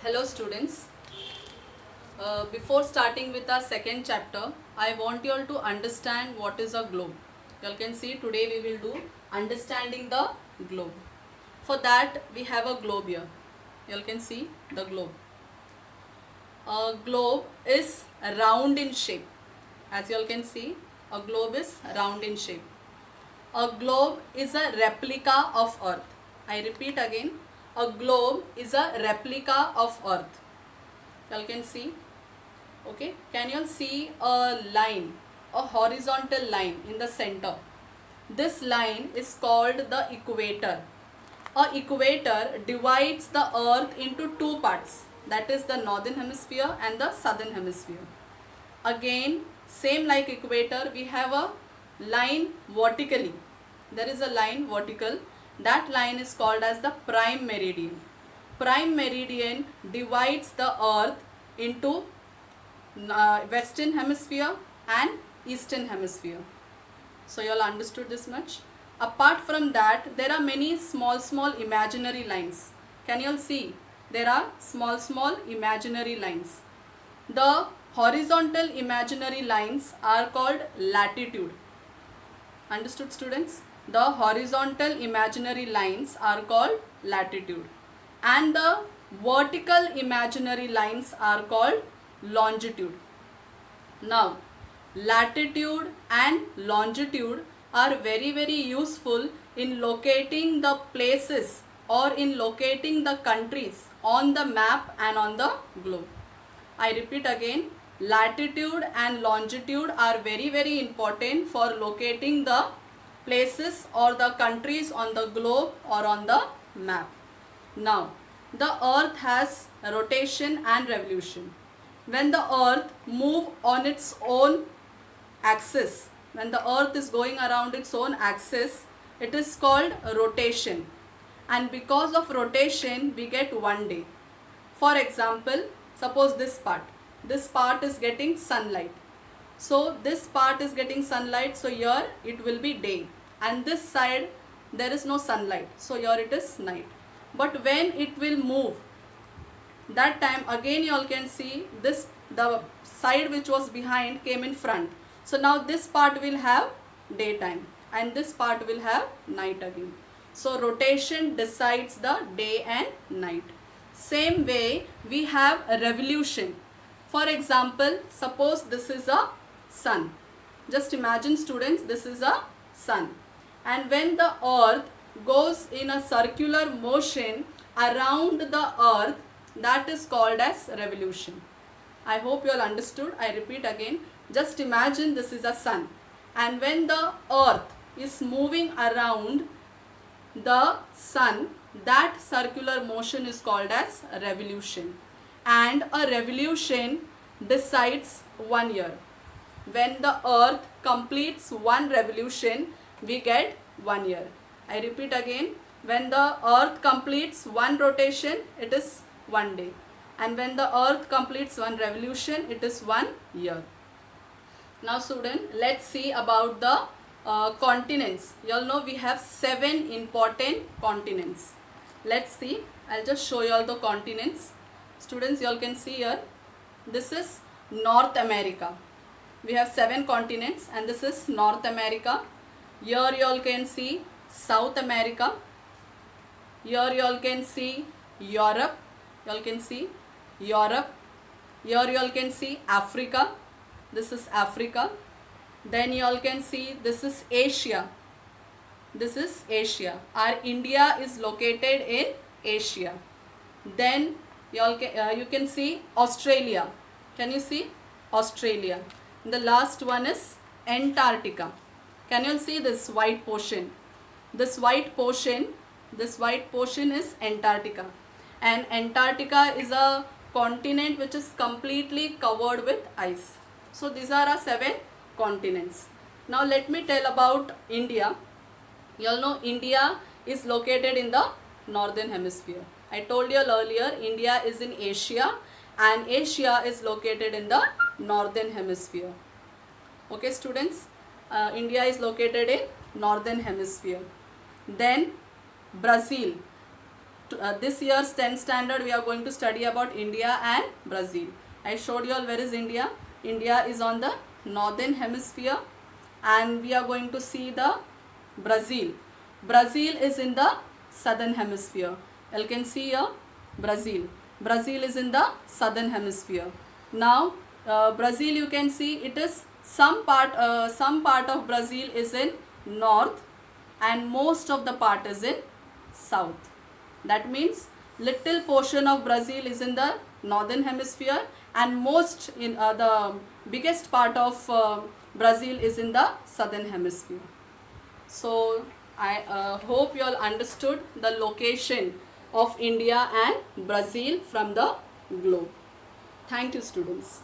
Hello students. Before starting with our second chapter, I want you all to understand what is a globe. You all can see today we will do understanding the globe. For that we have a globe here. You all can see the globe. A globe is round in shape. As you all can see, a globe is round in shape. A globe is a replica of Earth. I repeat again, a globe is a replica of Earth. You all can see. Okay, can you all see a line, a horizontal line in the center? This line is called the equator. A equator divides the earth into two parts, that is the northern hemisphere and the southern hemisphere. Again, same like equator, we have a line vertically. There is a line vertical. That line is called as the prime meridian. Prime meridian divides the earth into western hemisphere and eastern hemisphere. So you all understood this much. Apart from that, there are many small imaginary lines. Can you all see? There are small imaginary lines. The horizontal imaginary lines are called latitude. Understood, students? The horizontal imaginary lines are called latitude, and the vertical imaginary lines are called longitude. Now, latitude and longitude are very useful in locating the places or in locating the countries on the map and on the globe. I repeat again, latitude and longitude are very important for locating the places or the countries on the globe or on the map. Now, the earth has rotation and revolution. When the earth moves on its own axis, when the earth is going around its own axis, it is called rotation. And because of rotation, we get one day. For example, suppose this part is getting sunlight. So this part is getting sunlight, so here it will be day, and this side there is no sunlight, so here it is night. But when it will move, that time again you all can see this, the side which was behind came in front. So now this part will have daytime and this part will have night again. So rotation decides the day and night. Same way we have a revolution. For example, suppose this is a sun. Just imagine, students, this is a sun, and when the earth goes in a circular motion around the earth, that is called as revolution. I hope you all understood. I repeat again, just imagine this is a sun, and when the earth is moving around the sun, that circular motion is called as revolution, and a revolution decides 1 year. When the earth completes one revolution, we get 1 year. I repeat again, when the earth completes one rotation, it is 1 day, and when the earth completes one revolution, it is 1 year. Now student, let's see about the continents. You all know we have 7 important continents. Let's see. I'll just show you all the continents. Students, you all can see here, this is North America. We have 7 continents, and this is North America. Here you all can see South America. Here you all can see Europe. You all can see Europe. Here you all can see Africa. This is Africa. Then you all can see this is Asia. This is Asia. Our India is located in Asia. Then you can see Australia. Can you see Australia? The last one is Antarctica. Can you see this white portion? This white portion is Antarctica, and Antarctica is a continent which is completely covered with ice. So these are our 7 continents. Now let me tell about India. You all know India is located in the northern hemisphere. I told you earlier, India is in Asia, and Asia is located in the northern hemisphere. Okay students, India is located in northern hemisphere. Then Brazil. this year's 10th standard we are going to study about India and Brazil. I showed you all where is India. India is on the northern hemisphere, and we are going to see the Brazil. Brazil is in the southern hemisphere. You can see here Brazil. Brazil is in the southern hemisphere. Now Brazil, you can see it is some part of Brazil is in north and most of the part is in south. That means little portion of Brazil is in the northern hemisphere and most in the biggest part of Brazil is in the southern hemisphere. So I hope you all understood the location of India and Brazil from the globe. Thank you, students.